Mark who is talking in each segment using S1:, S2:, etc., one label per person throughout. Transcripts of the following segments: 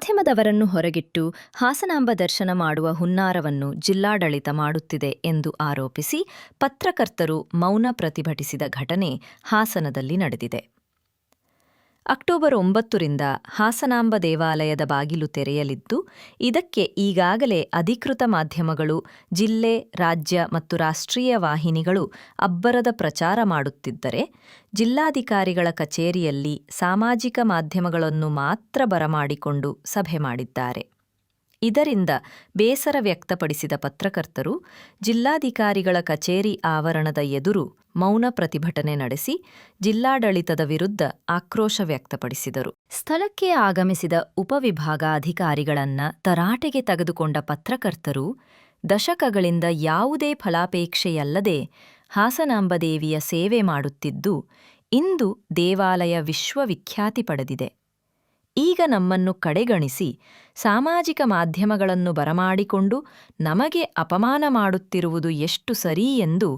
S1: ಮಾಧ್ಯಮದವರನ್ನು ಹೊರಗಿಟ್ಟು ಹಾಸನಾಂಬ ದರ್ಶನ ಮಾಡುವ ಹುನ್ನಾರವನ್ನು ಜಿಲ್ಲಾಡಳಿತ ಮಾಡುತ್ತಿದೆ ಎಂದು ಆರೋಪಿಸಿ ಪತ್ರಕರ್ತರು ಮೌನ ಪ್ರತಿಭಟಿಸಿದ ಘಟನೆ ಹಾಸನದಲ್ಲಿ ನಡೆದಿದೆ. ಅಕ್ಟೋಬರ್ 9ರಿಂದ ಹಾಸನಾಂಬ ದೇವಾಲಯದ ಬಾಗಿಲು ತೆರೆಯಲಿದ್ದು, ಇದಕ್ಕೆ ಈಗಾಗಲೇ ಅಧಿಕೃತ ಮಾಧ್ಯಮಗಳು, ಜಿಲ್ಲೆ, ರಾಜ್ಯ ಮತ್ತು ರಾಷ್ಟ್ರೀಯ ವಾಹಿನಿಗಳು ಅಬ್ಬರದ ಪ್ರಚಾರ ಮಾಡುತ್ತಿದ್ದರೆ, ಜಿಲ್ಲಾಧಿಕಾರಿಗಳ ಕಚೇರಿಯಲ್ಲಿ ಸಾಮಾಜಿಕ ಮಾಧ್ಯಮಗಳನ್ನು ಮಾತ್ರ ಬರಮಾಡಿಕೊಂಡು ಸಭೆ ಮಾಡಿದ್ದಾರೆ. ಇದರಿಂದ ಬೇಸರ ವ್ಯಕ್ತಪಡಿಸಿದ ಪತ್ರಕರ್ತರು ಜಿಲ್ಲಾಧಿಕಾರಿಗಳ ಕಚೇರಿ ಆವರಣದ ಎದುರು ಮೌನ ಪ್ರತಿಭಟನೆ ನಡೆಸಿ ಜಿಲ್ಲಾಡಳಿತದ ವಿರುದ್ಧ ಆಕ್ರೋಶ ವ್ಯಕ್ತಪಡಿಸಿದರು. ಸ್ಥಳಕ್ಕೆ ಆಗಮಿಸಿದ ಉಪವಿಭಾಗಾಧಿಕಾರಿಗಳನ್ನ ತರಾಟೆಗೆ ತೆಗೆದುಕೊಂಡ ಪತ್ರಕರ್ತರು ದಶಕಗಳಿಂದ ಯಾವುದೇ ಫಲಾಪೇಕ್ಷೆಯಲ್ಲದೆ ಹಾಸನಾಂಬದೇವಿಯ ಸೇವೆ ಮಾಡುತ್ತಿದ್ದು, ಇಂದು ದೇವಾಲಯ ವಿಶ್ವವಿಖ್ಯಾತಿ ಪಡೆದಿದೆ. ಈಗ ನಮ್ಮನ್ನು ಕಡೆಗಣಿಸಿ ಸಾಮಾಜಿಕ ಮಾಧ್ಯಮಗಳನ್ನು ಬರಮಾಡಿಕೊಂಡು ನಮಗೆ ಅಪಮಾನ ಮಾಡುತ್ತಿರುವುದು ಎಷ್ಟು ಸರಿ ಎಂದು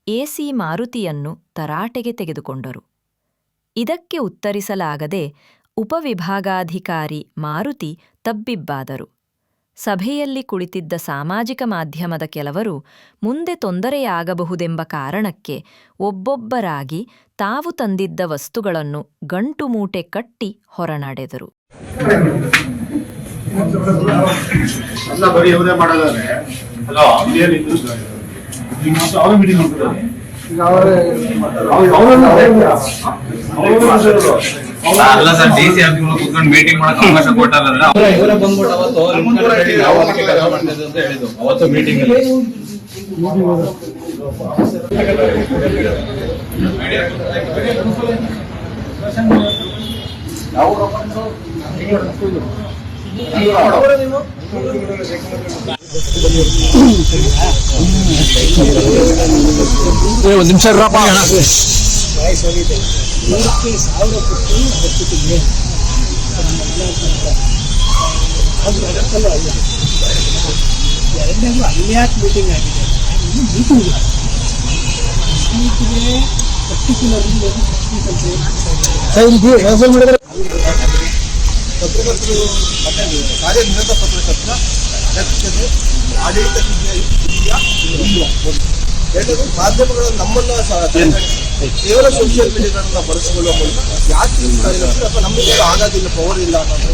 S1: ಎಸಿ ಮಾರುತಿಯನ್ನು ತರಾಟೆಗೆ ತೆಗೆದುಕೊಂಡರು. ಇದಕ್ಕೆ ಉತ್ತರಿಸಲಾಗದೆ ಉಪವಿಭಾಗಾಧಿಕಾರಿ ಮಾರುತಿ ತಬ್ಬಿಬ್ಬಾದರು. ಸಭೆಯಲ್ಲಿ ಕುಳಿತಿದ್ದ ಸಾಮಾಜಿಕ ಮಾಧ್ಯಮದ ಕೆಲವರು ಮುಂದೆ ತೊಂದರೆಯಾಗಬಹುದೆಂಬ ಕಾರಣಕ್ಕೆ ಒಬ್ಬೊಬ್ಬರಾಗಿ ತಾವು ತಂದಿದ್ದ ವಸ್ತುಗಳನ್ನು ಗಂಟು ಮೂಟೆ ಕಟ್ಟಿ ಹೊರನಡೆದರು.
S2: ಅಲ್ಲ ಸರ್, ಡಿಸಿ ಆಫೀಸ್ ಕೂತ್ಕೊಂಡು ಮೀಟಿಂಗ್ ಮಾಡಕ್ ಅವಕಾಶ ಕೊಟ್ಟಾರಂದ್ರೆ ಅವರೇ ಬಂದ್ಬಿಟ್ಟು ಅವತ್ತು ಮೀಟಿಂಗ್ ಅಲ್ಲಿ
S3: ಒಂದು ನಿಮಿಷ
S4: ಅಲ್ಯಾಕ್ ಮೀಟಿಂಗ್ ಆಗಿದೆ. ಪತ್ರಕರ್ತರು ಕಾರ್ಯನಿರತ ಪತ್ರಕರ್ತರ ದಕ್ಷತೆ, ಆಡಳಿತ ಎರಡದು ಮಾಧ್ಯಮಗಳು ನಮ್ಮನ್ನ ಕೇವಲ ಸೋಷಿಯಲ್ ಮೀಡಿಯಾಗಳನ್ನ ಬಳಸಿಕೊಳ್ಳುವ ಮೂಲಕ ಯಾಕೆ ಅಥವಾ ನಮಗೆ ಆಗೋದಿಲ್ಲ, ಪವರ್ ಇಲ್ಲ ಅನ್ನೋದು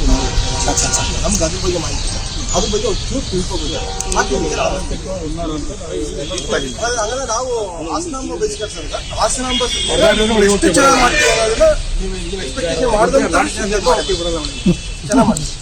S4: ನಮ್ಗೆ ಅದ್ರ ಬಗ್ಗೆ ಮಾಹಿತಿ, ಅದ್ರ ಬಗ್ಗೆ ಒಂದು ಚೂರು ತಿಳ್ಕೊಬೋದು. ಹಾಗಾದ್ರೆ ನಾವು ಹಾಸನಾಂಬ ಬಯಸ್ಕರ್ ಸರ್, ಹಾಸನಾಂಬ ಎಷ್ಟು ಚೆನ್ನಾಗಿ ಮಾಡ್ತೀವಿ ಅನ್ನೋದನ್ನ ನೀವು ಎಕ್ಸ್ಪೆಕ್ಟೇಷನ್ ಮಾಡಿದ್ರೆ ಚೆನ್ನಾಗಿ ಮಾಡ್ತೀವಿ.